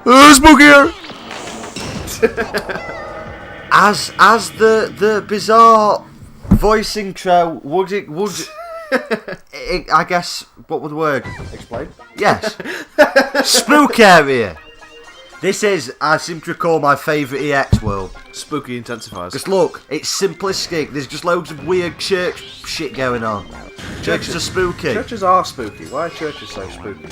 Spookier! As the bizarre voice intro would I guess, what would the word? Explain. Yes. Spook area. This is, I seem to recall, my favourite EX world. Spooky intensifiers. Just look, it's simplistic. There's just loads of weird church shit going on. Churches are spooky. Churches are spooky. Why are churches so spooky?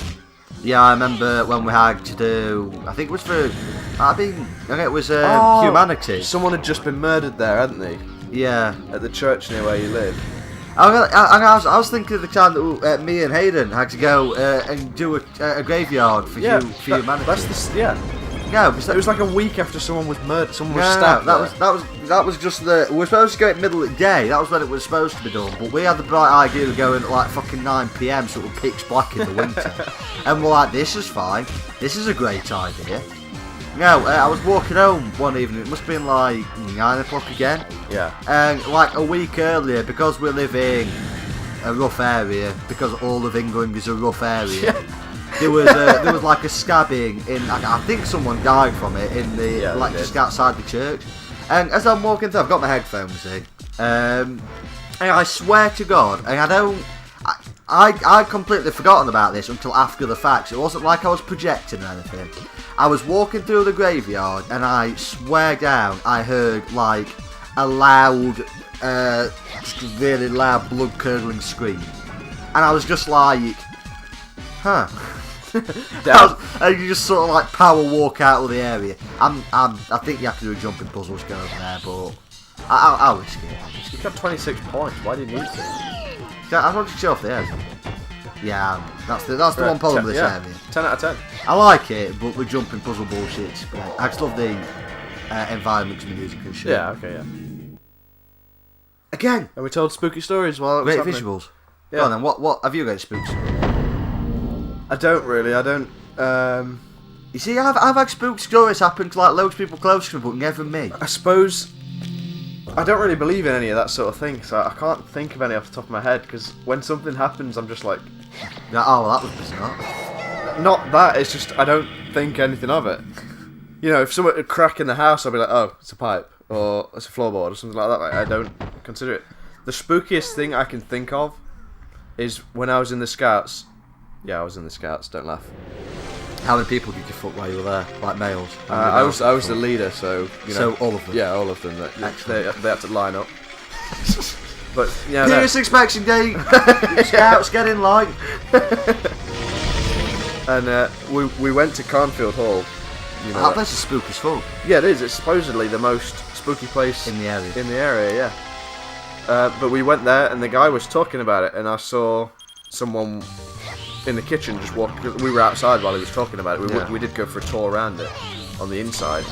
Yeah, I remember when we had to do, I think it was Humanities. Someone had just been murdered there, hadn't they? Yeah. At the church near where you live. I was thinking of the time that me and Hayden had to go and do a graveyard for Humanities. No, it was like a week after someone was murdered. Someone was stabbed. That was just we were supposed to go at middle of the day. That was when it was supposed to be done. But we had the bright idea of going at like fucking 9 PM, so it was pitch black in the winter. And we're like, this is fine. This is a great idea. No, I was walking home one evening. It must have been like 9 o'clock again. Yeah. And like a week earlier, because we live in a rough area, because all of England is a rough area. There was like a scabbing in. I think someone died from it in the just outside the church. And as I'm walking through, I've got my headphones in. And I swear to God, and I'd completely forgotten about this until after the fact. It wasn't like I was projecting or anything. I was walking through the graveyard, and I swear down, I heard like a loud, just really loud, blood-curdling scream, and I was just like, huh. And you just sort of like power walk out of the area. I think you have to do a jumping puzzle to go over there, but I'll risk it. You got 26 points. Why didn't you? I wanted to show off the area. Yeah, that's the one problem with this area. 10 out of 10. I like it, but the jumping puzzle bullshit's great. I just love the environment and the music and shit. Yeah, okay, yeah. Again, and we told spooky stories while it was great happening. Visuals. Yeah. Go on then, what have you got spooks? I don't really. You see, I've had spook stories happen to like loads of people close to me, but never me. I suppose I don't really believe in any of that sort of thing, so I can't think of any off the top of my head. Because when something happens, I'm just like, oh, well, that was bizarre. Not that. It's just I don't think anything of it. You know, if someone would crack in the house, I'll be like, oh, it's a pipe or it's a floorboard or something like that. Like, I don't consider it. The spookiest thing I can think of is when I was in the Scouts. Yeah, I was in the Scouts, don't laugh. How many people did you fuck while you were there? Like males? I was the leader, so, you know. So all of them? Yeah, all of them. They had to line up. But, yeah. Pierce inspection day! Scouts, get in line! And we went to Carnfield Hall. You know, that place is spooky as fuck. Yeah, it is. It's supposedly the most spooky place in the area. In the area, yeah. But we went there, and the guy was talking about it, and I saw someone in the kitchen just walk. We were outside while he was talking about it. We did go for a tour around it on the inside,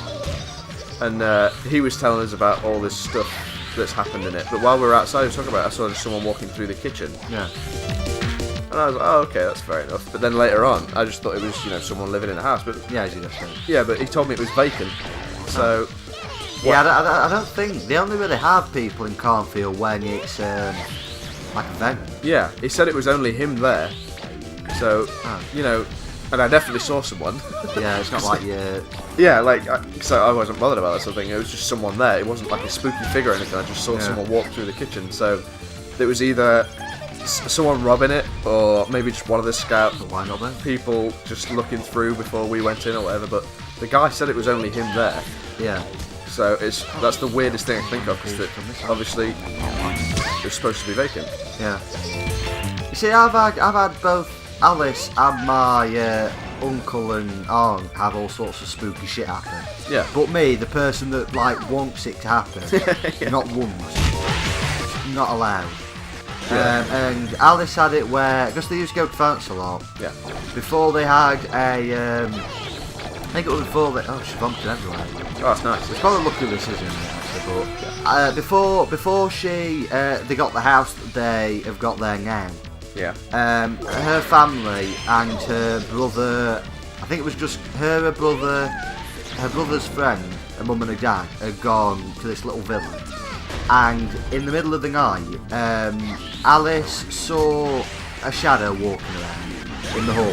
and he was telling us about all this stuff that's happened in it. But while we were outside, he was talking about it, I saw just someone walking through the kitchen. Yeah. And I was like, oh, okay, that's fair enough. But then later on, I just thought it was, you know, someone living in a house. But yeah, but he told me it was vacant. So yeah, I don't think they only really have people in Carnfield when it's like a vent. Yeah, he said it was only him there. So you know, and I definitely saw someone. Yeah, it's not like yeah, like so I wasn't bothered about that sort of thing. It was just someone there. It wasn't like a spooky figure or anything. I just saw someone walk through the kitchen. So it was either someone robbing it, or maybe just one of the Scout people just looking through before we went in or whatever. But the guy said it was only him there. Yeah. So that's the weirdest thing I think of, because obviously it was supposed to be vacant. Yeah. You see, I've had both Alice and my uncle and aunt have all sorts of spooky shit happen. Yeah. But me, the person that like wants it to happen, not once, not allowed. Yeah. And Alice had it where, because they used to go to France a lot. Yeah. Before they had a, I think it was before they. Oh, she vomited everywhere. Oh, that's nice. It's probably lucky this isn't actually, but before they got the house that they have got there now. Yeah. Her family and her brother, I think it was just her brother, her brother's friend, a mum and a dad, had gone to this little village. And in the middle of the night, Alice saw a shadow walking around in the hall.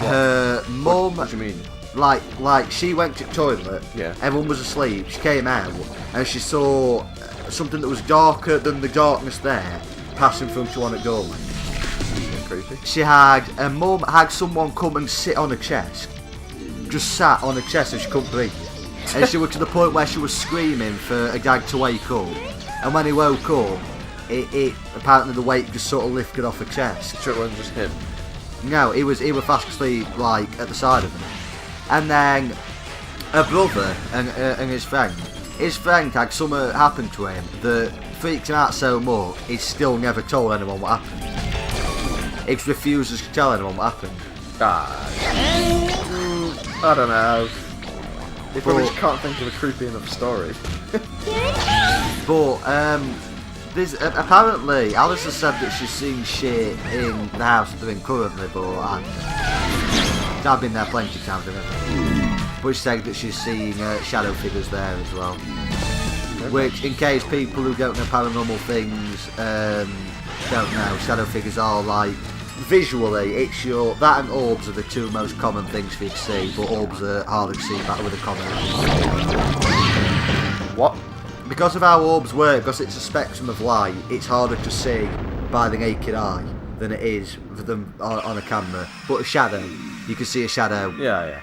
Her mum. What do you mean? Like she went to the toilet. Yeah. Everyone was asleep. She came out and she saw something that was darker than the darkness there passing through to one at doorway. Creepy. She had a mum had someone come and sit on her chest, just sat on her chest and she couldn't breathe. And she was to the point where she was screaming for a dad to wake up. And when he woke up, it apparently the weight just sort of lifted off her chest. Sure, it wasn't just him. No, he was fast asleep like at the side of him. And then her brother and his friend had something happen to him that freaked him out so much he's still never told anyone what happened. He refuses to tell anyone what happened. I don't know. They probably just can't think of a creepy enough story. But there's apparently Alice has said that she's seen shit in the house that they're in currently, but I've been there plenty of times, haven't But she said that she's seeing shadow figures there as well. Okay. Which, in case people who don't know paranormal things don't know, shadow figures are like, visually, it's that and orbs are the two most common things for you to see, but orbs are harder to see back with a common eye. What? Because of how orbs work, because it's a spectrum of light, it's harder to see by the naked eye than it is for them on a camera. But a shadow, you can see a shadow. Yeah,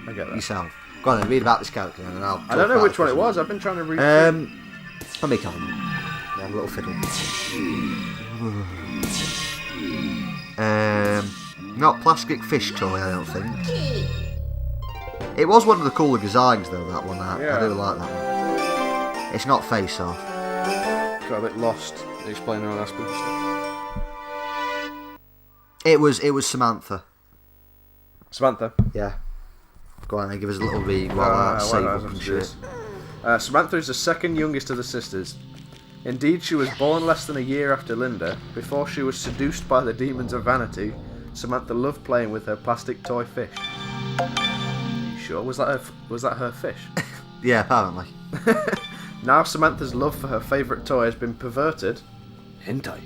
I get that. Yourself. Go on then, read about this character and I'll. I don't know which one it was. I've been trying to read. Let me come. Yeah, a little fiddle. Not plastic fish toy, I don't think. It was one of the cooler designs though, that one. Yeah. I do like that one. It's not Face Off. Got a bit lost explaining all that spooky stuff. It was Samantha. Samantha. Yeah. Go on then, give us a little read while I save up and shit. Samantha is the second youngest of the sisters. Indeed, she was born less than a year after Linda. Before she was seduced by the demons of vanity, Samantha loved playing with her plastic toy fish. You sure? Was that her fish? Yeah, apparently. Now Samantha's love for her favourite toy has been perverted. Hentai.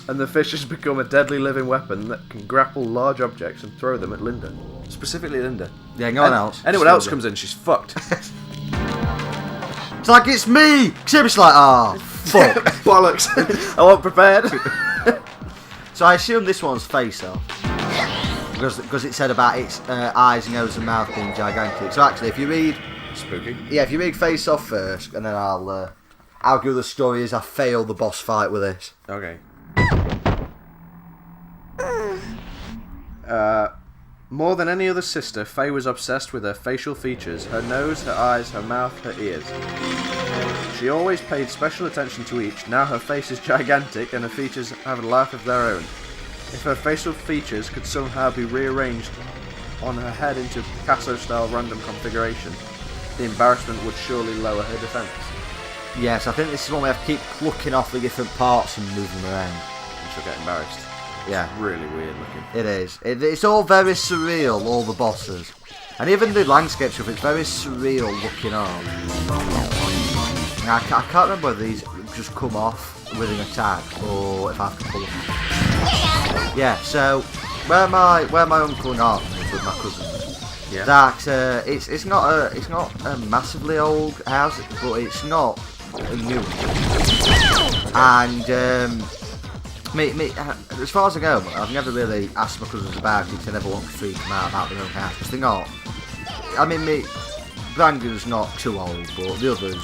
And the fish has become a deadly living weapon that can grapple large objects and throw them at Linda. Specifically Linda. Yeah, no one else. Anyone else comes in, she's fucked. It's like, it's me! Seriously, like, fuck. Bollocks. I wasn't prepared. So I assume this one's Face Off. Because it said about its eyes, nose and mouth being gigantic. So actually, if you read... Spooky. Yeah, if you read Face Off first, and then I'll give the story as I fail the boss fight with this. Okay. More than any other sister, Faye was obsessed with her facial features, her nose, her eyes, her mouth, her ears. She always paid special attention to each. Now her face is gigantic and her features have a life of their own. If her facial features could somehow be rearranged on her head into Picasso-style random configuration, the embarrassment would surely lower her defence. Yes, I think this is one we have to keep plucking off the different parts and moving them around. And she'll get embarrassed. Yeah. It's really weird looking. It is. It's all very surreal, all the bosses. And even the landscape stuff, it's very surreal looking on. I can't remember whether these just come off with an attack or if I have to pull them off. Yeah, so where my uncle and aunt live with my cousins, Yeah. that it's not a massively old house, but it's not a new one. And as far as I go, I've never really asked my cousins about it. I never want to freak them out about their own house because they're not. I mean, Brandon's not too old, but the others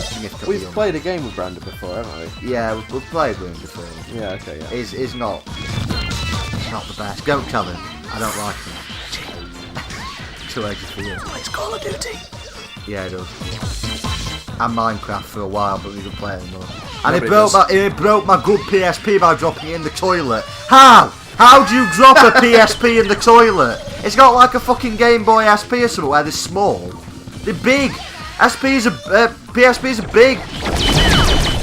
significantly We've younger. played a game with Brandon before, haven't we? Yeah, we've played with him before. Yeah, okay, yeah. Is not the best. Don't tell him. I don't like him. Too edgy for you. It's Call of Duty. Yeah, it does. And Minecraft for a while, but we didn't play it anymore. And Nobody it broke my good PSP by dropping it in the toilet. How? How do you drop a PSP in the toilet? It's got like a fucking Game Boy SP or something where they're small. They're big. PSPs are big.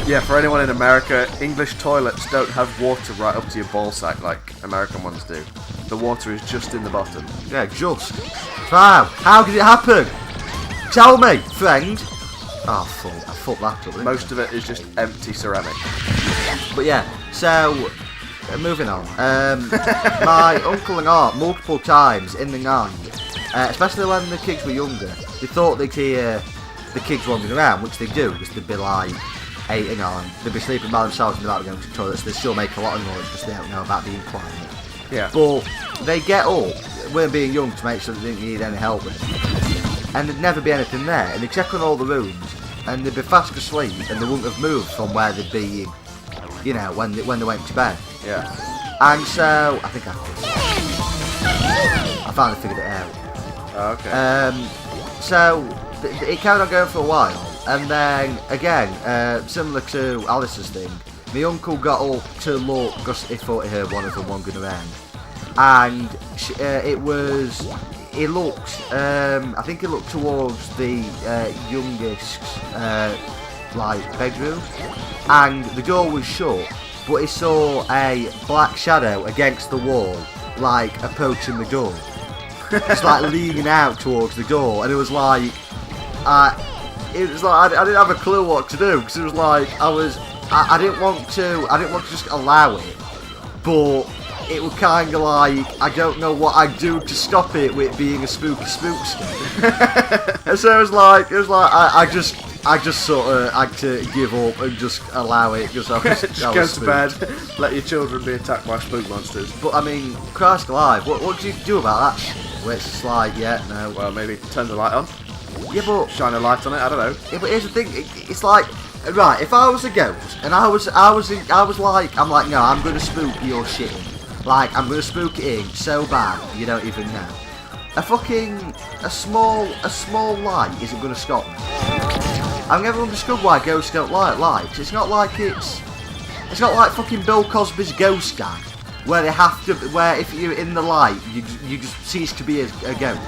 Yeah, for anyone in America, English toilets don't have water right up to your ballsack like American ones do. The water is just in the bottom. Yeah, just. Wow. How did it happen? Tell me, friend. Oh, fuck. I fucked that up. Most of it is just empty ceramic. But yeah, so moving on. My uncle and aunt, multiple times in the night, especially when the kids were younger, they thought they'd hear the kids wandering around, which they do, because they'd be like 8 and 9. They'd be sleeping by themselves and without going to the toilet, so they still make a lot of noise because they don't know about being quiet. Yeah. But they get up, weren't being young, to make sure they didn't need any help with, and there'd never be anything there, and they'd check on all the rooms, and they'd be fast asleep, and they wouldn't have moved from where they'd be, you know, when they went to bed. Yeah. And so, I think I finally figured it out. Oh, okay. So, it carried on going for a while, and then, again, similar to Alice's thing, my uncle got up to look, because he thought he heard one of them wandering around, and he looked, I think he looked towards the youngest's, bedroom, and the door was shut, but he saw a black shadow against the wall, approaching the door. Just leaning out towards the door, and it was I didn't have a clue what to do, because it was I didn't want to just allow it, but it was kind of I don't know what I'd do to stop it with being a spooky spookster. And so it was I just sort of had to give up and just allow it, because I was just go to bed, let your children be attacked by spook monsters. But I mean, Christ alive, what do you do about that shit? Where it's just yeah, no. Well, maybe turn the light on. Yeah, but shine a light on it. I don't know. Yeah, but here's the thing. It's right. If I was a ghost and I'm no, I'm gonna spook your shit in. I'm gonna spook it in so bad you don't even know. A small light isn't gonna stop me. I've never understood why ghosts don't like lights. It's not like fucking Bill Cosby's Ghost Gang, where where if you're in the light, you just cease to be a ghost.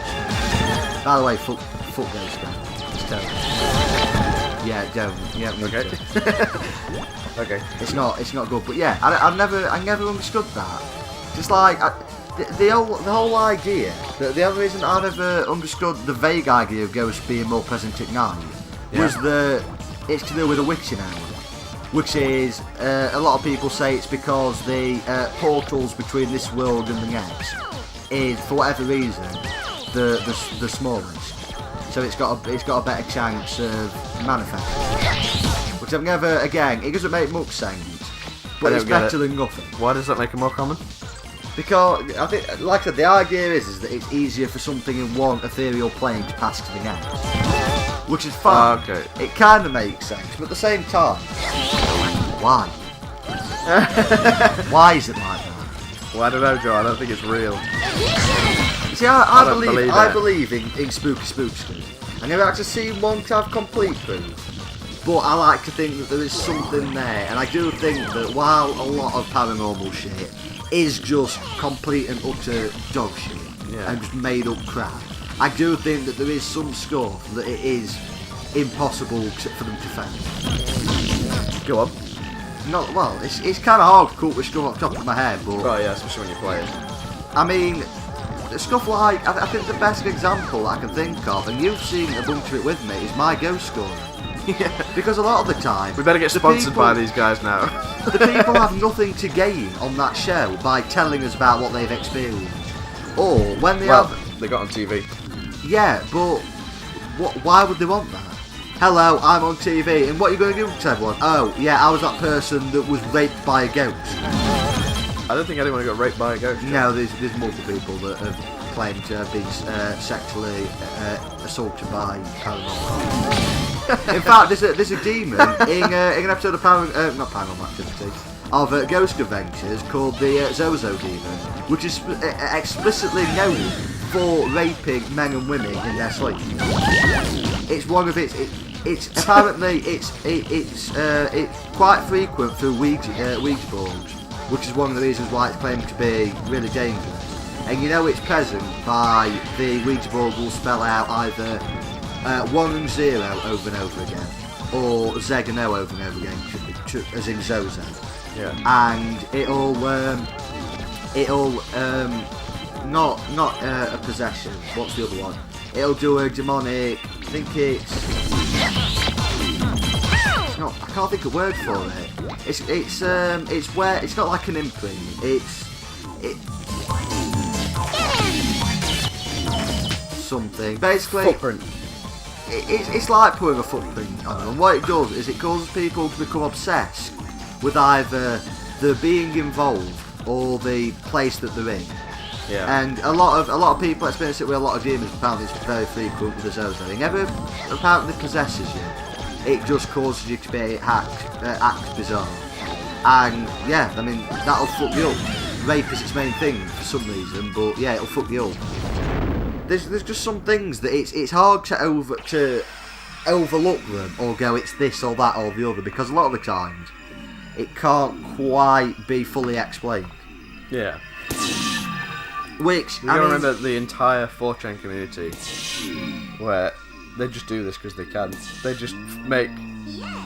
By the way, fuck Ghost Gang. It's terrible. Yeah, don't. Yeah, okay. Okay. It's not good. But yeah, I never understood that. Just the whole idea. The other reason I've ever understood the vague idea of ghosts being more present at night was it's to do with a witching hour, which is a lot of people say it's because the portals between this world and the next is, for whatever reason, the smallest. So it's got a better chance of manifesting. Which I've never, again, it doesn't make much sense, but it's better than nothing. Why does that make it more common? Because I think, like I said, the idea is that it's easier for something in one ethereal plane to pass to the next, which is fine. Okay. It kind of makes sense, but at the same time, why? Why is it like that? Well, I don't know, Joe. I don't think it's real. See, I believe in spooky spooksters. I never actually seen one to have complete proof, but I like to think that there is something there, and I do think that while a lot of paranormal shit is just complete and utter dog shit and just made up crap, I do think that there is some stuff that it is impossible for them to find. Go on. It's kind of hard to come up with stuff off the top of my head, but... Oh yeah, especially when you're playing. I mean, stuff I think the best example I can think of, and you've seen a bunch of it with me, is my ghost story. Yeah. Because a lot of the time... We better get sponsored by these guys now. The people have nothing to gain on that show by telling us about what they've experienced. Or when they they got on TV. Yeah, but why would they want that? Hello, I'm on TV, and what are you going to do to everyone? Oh, yeah, I was that person that was raped by a ghost. I don't think anyone got raped by a ghost. No, there's multiple people that have claimed to have been sexually assaulted by paranormal. In fact, there's a demon in an episode of not Paranormal Activity, of Ghost Adventures called the Zozo Demon, which is explicitly known for raping men and women in their sleep. It's one of it's apparently it's quite frequent through Ouija boards, which is one of the reasons why it's claimed to be really dangerous. And you know it's present by the Ouija board will spell out either 1 and 0 over and over again, or Z and O over and over again, as in Zozo. Yeah. And it'll not a possession. What's the other one? It'll do a demonic. I think it's not. I can't think of a word for it. It's where it's not like an imprint. Something. Basically, Footprint. It's like putting a footprint on them. And what it does is it causes people to become obsessed with either the being involved or the place that they're in. Yeah. And a lot of people experience it with a lot of demons. Apparently, it's very frequent with the Zozo. It never apparently possesses you. It just causes you to be act bizarre. And yeah, I mean that'll fuck you up. Rape is its main thing for some reason, but yeah, it'll fuck you up. There's just some things that it's hard to overlook them or go it's this or that or the other, because a lot of the times it can't quite be fully explained. Yeah. Which You gotta remember the entire 4chan community, where they just do this because they can. They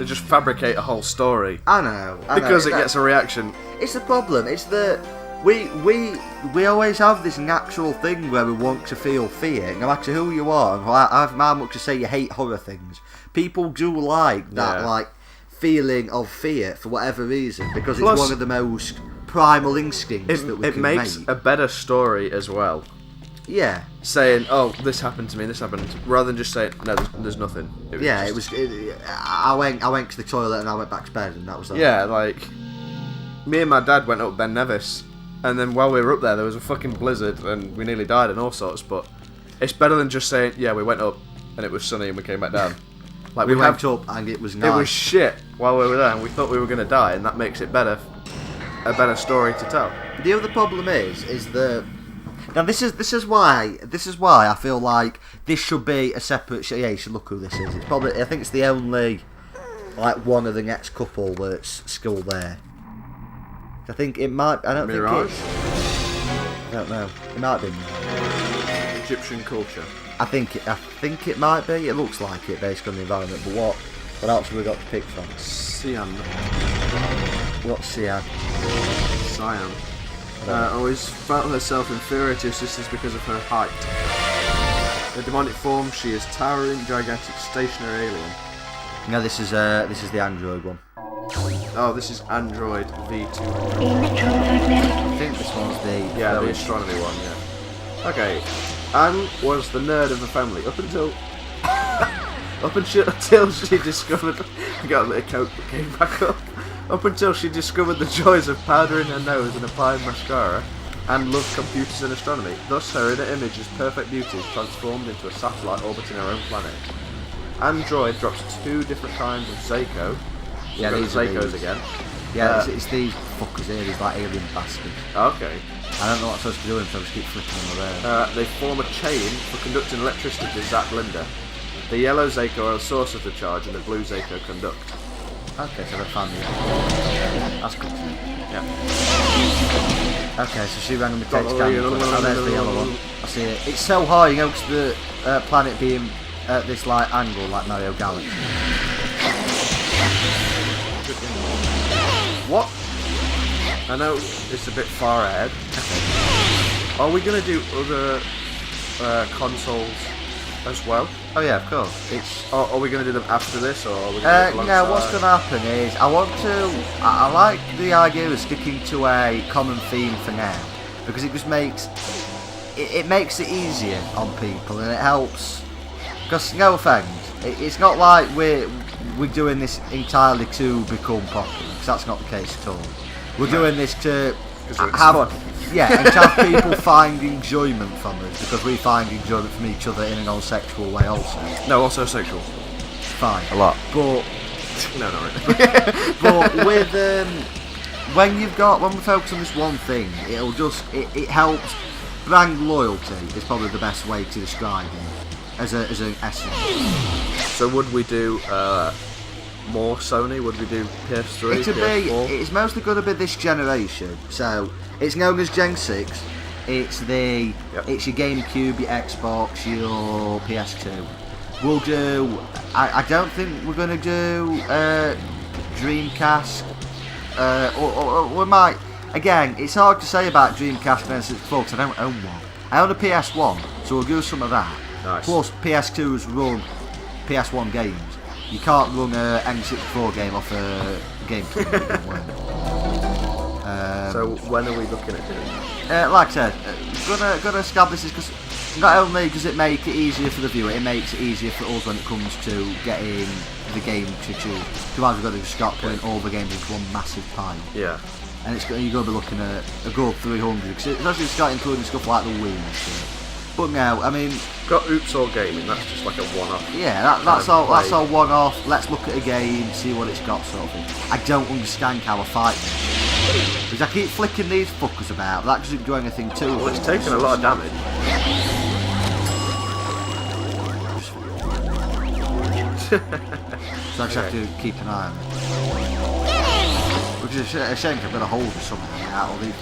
just fabricate a whole story. I know. Because it gets a reaction. It's the problem. It's that we always have this natural thing where we want to feel fear, no matter who you are. I've much to say you hate horror things. People do like that, like feeling of fear for whatever reason, because it's one of the most primal instincts that we can make. It makes a better story as well. Yeah. Saying, oh, this happened to me, this happened, rather than just saying, no, there's nothing. I went to the toilet and I went back to bed, and that was that. Yeah, like, me and my dad went up Ben Nevis, and then while we were up there was a fucking blizzard, and we nearly died and all sorts, but it's better than just saying, yeah, we went up, and it was sunny, and we came back down. Like, we went up, and it was nice. It was shit while we were there, and we thought we were going to die, and that makes it better. A better story to tell. The other problem is that now this is why I feel like this should be a separate show. Yeah, you should look who this is. It's probably, I think it's the only like one of the next couple that's still there. I think it might. I don't Mirage? think it's. I don't know. It might be Egyptian culture. I think it might be. It looks like it based on the environment. But what else have we got to pick from? Siam. What's Siam? Siam. Always felt herself inferior to her sisters because of her height. In demonic form, she is towering, gigantic, stationary alien. No, this is the Android one. Oh, this is Android V2. I think this one's the astronomy one. Yeah. Okay. Anne was the nerd of the family up until she discovered. I got a bit of coke that came back up. Up until she discovered the joys of powdering her nose and applying mascara, and loved computers and astronomy. Thus, her inner image as perfect beauty is transformed into a satellite orbiting her own planet. Android drops 2 different kinds of Zako. Yeah, these Zakos again. Yeah, it's these fuckers here, these like alien bastards. Okay. I don't know what I'm supposed to do until I just keep flicking them around. They form a chain for conducting electricity to Zap Linda. The yellow Zako are the source of the charge, and the blue Zako conduct. Okay, so they found the That's good. Yeah. Okay, so she randomly takes camera. Oh, there's the yellow one. I see it. It's so high, you know, because the planet being at this like angle, like Mario Galaxy. What? I know it's a bit far ahead. Are we going to do other consoles as well? Oh yeah, of course. Are we going to do them after this, or are we going to no, what's going to happen is I like the idea of sticking to a common theme for now, because it just makes it easier on people, and it helps. Because no offence, it's not like we're doing this entirely to become popular, because that's not the case at all. We're doing this to have fun. Yeah, and to have people find enjoyment from us, because we find enjoyment from each other in a non-sexual way also. No, also sexual. Fine. A lot. But no, not really. But with when we focus on this one thing, it'll just it helps. Brand loyalty is probably the best way to describe it as an essence. So would we do more Sony? Would we do PS3? PS4? It's mostly going to be this generation. So it's known as Gen 6. It's your GameCube, your Xbox, your PS2. We'll do. I don't think we're going to do Dreamcast. Or we might. Again, it's hard to say about Dreamcast and N64 because I don't own one. I own a PS1, so we'll do some of that. Nice. Plus PS2's run PS1 games. You can't run a N64 game off a GameCube. It doesn't work. So when are we looking at doing that? Like I said, gonna establish this because not only does it make it easier for the viewer, it makes it easier for us when it comes to getting the game to choose. Otherwise, we've got to start putting all the games into one massive pile. Yeah. And you're going to be looking at a good 300 because it's actually starting including stuff like the Wii and shit. But now, I mean, got Oops All Gaming. That's just like a one-off. Yeah, that's all. That's all one-off. Let's look at a game, see what it's got, sort of thing. I don't understand how I fight them because I keep flicking these fuckers about. That doesn't do anything to them. Well, it's taking a lot of damage. So I just have to keep an eye on it. Which is a shame, I've got a hold of something out of these.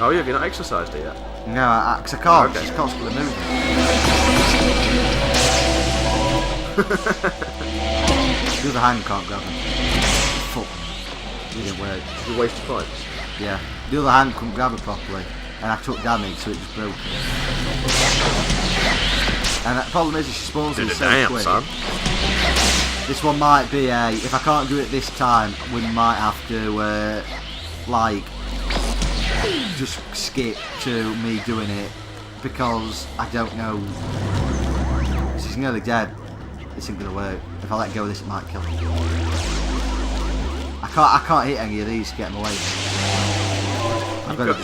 Oh, yeah, have you not exercised it yet? No, because I can't. Okay. It's constantly moving. The other hand can't grab him. Fuck. Didn't work. You waste points. Yeah. The other hand couldn't grab it properly. And I took damage, so it just broke. And the problem is, she spawns in so quick. Son. This one might be a. If I can't do it this time, we might have to, like, just skip to me doing it because I don't know. She's nearly dead. This isn't gonna work. If I let go of this, it might kill me. I can't hit any of these to get them away.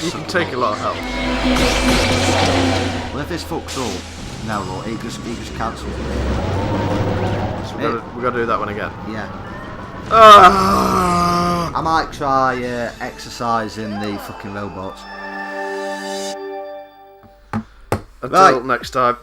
You can take a lot of help. Well, if this fucks up, no, look, he just cancels it. So we've got to do that one again. Yeah. I might try exercising the fucking robots. Until next time.